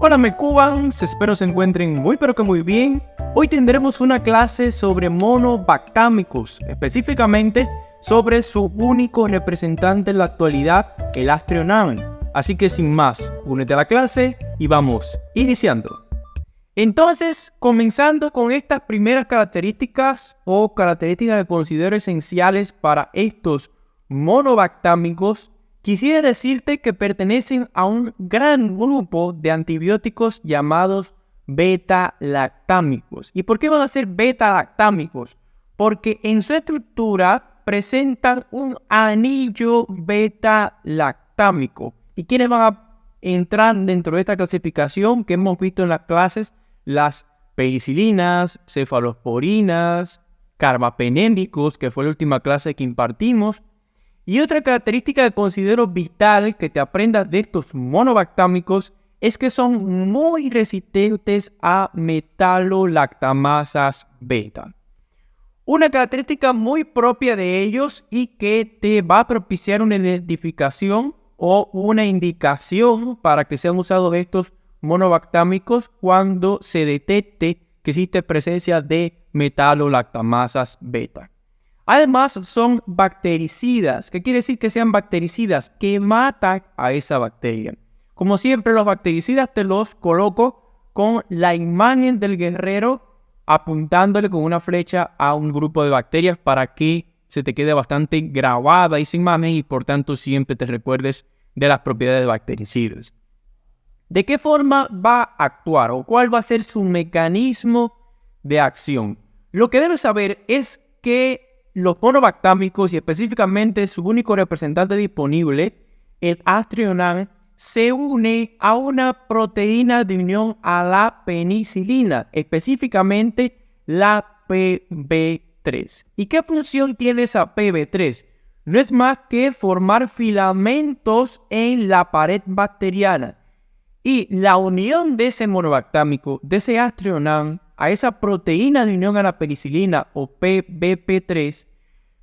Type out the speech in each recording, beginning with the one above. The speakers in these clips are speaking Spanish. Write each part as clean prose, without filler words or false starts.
Hola Mecubans, espero se encuentren muy pero que muy bien. Hoy tendremos una clase sobre Monobactamicus, específicamente sobre su único representante en la actualidad, el Astrionam. Así que sin más, únete a la clase y vamos iniciando. Entonces, comenzando con estas primeras características o características que considero esenciales para estos monobactámicos, quisiera decirte que pertenecen a un gran grupo de antibióticos llamados beta-lactámicos. ¿Y por qué van a ser beta-lactámicos? Porque en su estructura presentan un anillo beta-lactámico. ¿Y quiénes van a entrar dentro de esta clasificación que hemos visto en las clases? Las penicilinas, cefalosporinas, carbapenémicos, que fue la última clase que impartimos. Y otra característica que considero vital que te aprendas de estos monobactámicos es que son muy resistentes a metalolactamasas beta. Una característica muy propia de ellos y que te va a propiciar una identificación o una indicación para que sean usados estos monobactámicos cuando se detecte que existe presencia de metalolactamasas beta. Además, son bactericidas. ¿Qué quiere decir que sean bactericidas? Que matan a esa bacteria. Como siempre, los bactericidas te los coloco con la imagen del guerrero apuntándole con una flecha a un grupo de bacterias para que se te quede bastante grabada esa imagen y por tanto siempre te recuerdes de las propiedades bactericidas. ¿De qué forma va a actuar o cuál va a ser su mecanismo de acción? Lo que debes saber es que los monobactámicos y específicamente su único representante disponible, el Astrionam, se une a una proteína de unión a la penicilina, específicamente la PB3. ¿Y qué función tiene esa PB3? No es más que formar filamentos en la pared bacteriana. Y la unión de ese monobactámico, de ese Astrionam, a esa proteína de unión a la penicilina o PBP3,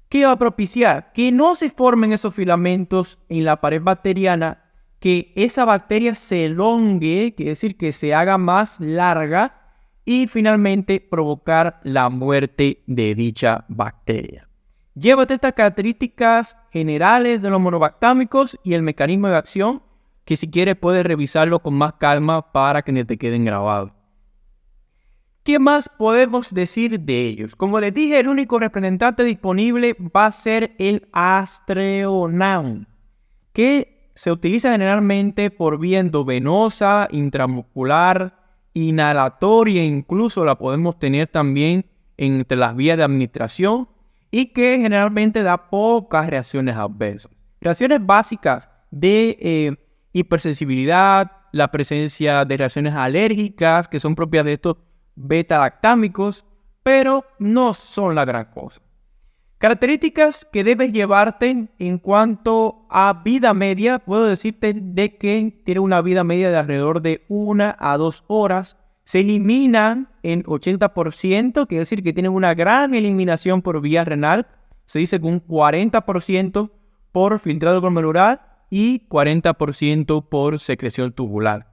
¿qué va a propiciar? Que no se formen esos filamentos en la pared bacteriana, que esa bacteria se elongue, quiere decir que se haga más larga y finalmente provocar la muerte de dicha bacteria. Llévate estas características generales de los monobactámicos y el mecanismo de acción, que si quieres puedes revisarlo con más calma para que no te queden grabados. ¿Qué más podemos decir de ellos? Como les dije, el único representante disponible va a ser el Astrionam, que se utiliza generalmente por vía endovenosa, intramuscular, inhalatoria, incluso la podemos tener también entre las vías de administración y que generalmente da pocas reacciones adversas. Reacciones básicas de hipersensibilidad, la presencia de reacciones alérgicas que son propias de estos beta-lactámicos, pero no son la gran cosa. Características que debes llevarte en cuanto a vida media, puedo decirte de que tiene una vida media de alrededor de 1 a 2 horas. Se eliminan en 80%, quiere decir que tienen una gran eliminación por vía renal. Se dice que un 40% por filtrado glomerular y 40% por secreción tubular.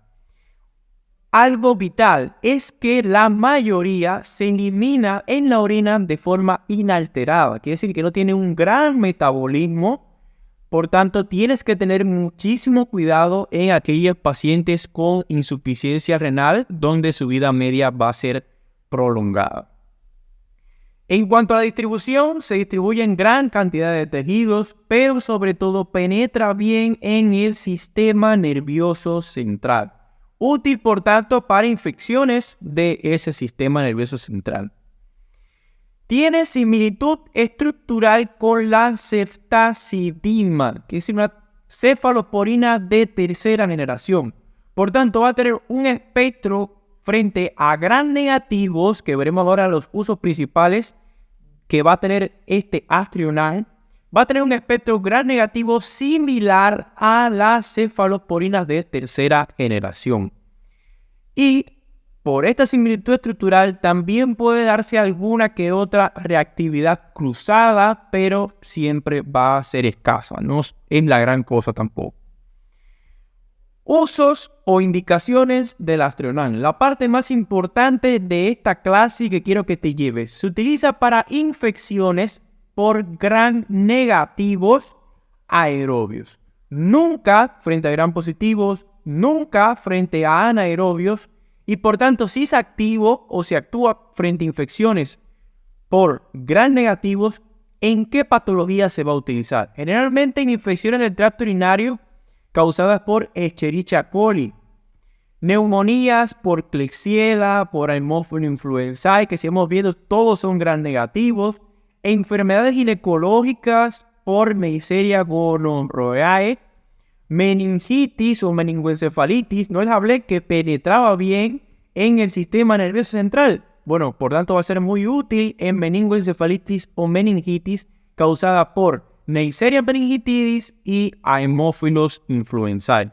Algo vital es que la mayoría se elimina en la orina de forma inalterada. Quiere decir que no tiene un gran metabolismo. Por tanto, tienes que tener muchísimo cuidado en aquellos pacientes con insuficiencia renal, donde su vida media va a ser prolongada. En cuanto a la distribución, se distribuye en gran cantidad de tejidos, pero sobre todo penetra bien en el sistema nervioso central. Útil, por tanto, para infecciones de ese sistema nervioso central. Tiene similitud estructural con la ceftazidima, que es una cefalosporina de tercera generación. Por tanto, va a tener un espectro frente a gram negativos, que veremos ahora los usos principales que va a tener este Astrionam. Va a tener un espectro gram negativo similar a las cefalosporinas de tercera generación. Y por esta similitud estructural también puede darse alguna que otra reactividad cruzada, pero siempre va a ser escasa, no es la gran cosa tampoco. Usos o indicaciones del Astronan. La parte más importante de esta clase que quiero que te lleves. Se utiliza para infecciones por gram negativos aerobios. Nunca frente a gram positivos, nunca frente a anaerobios. Y por tanto, si es activo o se actúa frente a infecciones por gram negativos, ¿en qué patología se va a utilizar? Generalmente en infecciones del tracto urinario causadas por Escherichia coli, neumonías por Klebsiella, por Haemophilus influenzae, que si hemos visto todos son gram negativos, enfermedades ginecológicas por Neisseria gonorrhoeae, meningitis o meningoencefalitis, no les hablé que penetraba bien en el sistema nervioso central. Bueno, por tanto va a ser muy útil en meningoencefalitis o meningitis causada por Neisseria meningitidis y Haemophilus influenzae.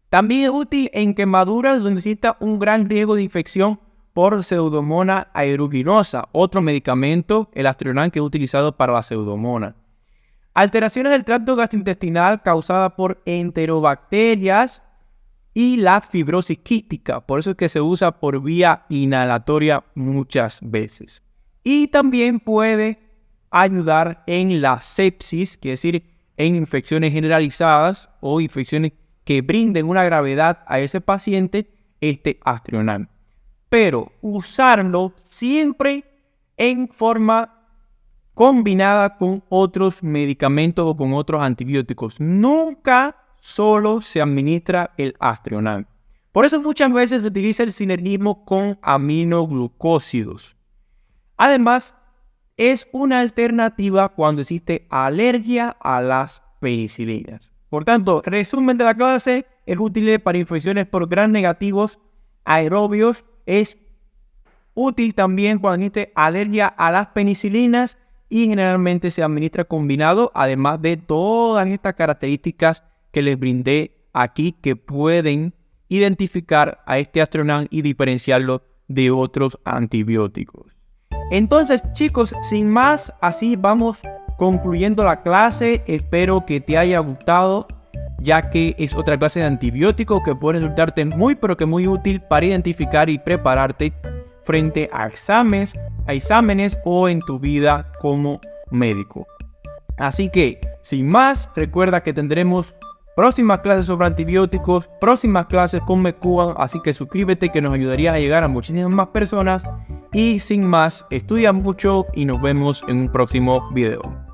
También es útil en quemaduras donde exista un gran riesgo de infección por Pseudomonas aeruginosa, otro medicamento, el Astronan, que es utilizado para la Pseudomonas. Alteraciones del tracto gastrointestinal causadas por enterobacterias y la fibrosis quística, por eso es que se usa por vía inhalatoria muchas veces. Y también puede ayudar en la sepsis, que es decir, en infecciones generalizadas o infecciones que brinden una gravedad a ese paciente, este Astronan. Pero usarlo siempre en forma combinada con otros medicamentos o con otros antibióticos. Nunca solo se administra el Astronan. Por eso muchas veces se utiliza el sinergismo con aminoglucósidos. Además, es una alternativa cuando existe alergia a las penicilinas. Por tanto, resumen de la clase, es útil para infecciones por gram negativos aerobios. Es útil también cuando existe alergia a las penicilinas y generalmente se administra combinado, además de todas estas características que les brindé aquí que pueden identificar a este Astronan y diferenciarlo de otros antibióticos. Entonces, chicos, sin más, así vamos concluyendo la clase. Espero que te haya gustado, ya que es otra clase de antibióticos que puede resultarte muy, pero que muy útil para identificar y prepararte frente a exámenes o en tu vida como médico. Así que, sin más, recuerda que tendremos próximas clases sobre antibióticos, próximas clases con MECUAN, así que suscríbete que nos ayudaría a llegar a muchísimas más personas. Y sin más, estudia mucho y nos vemos en un próximo video.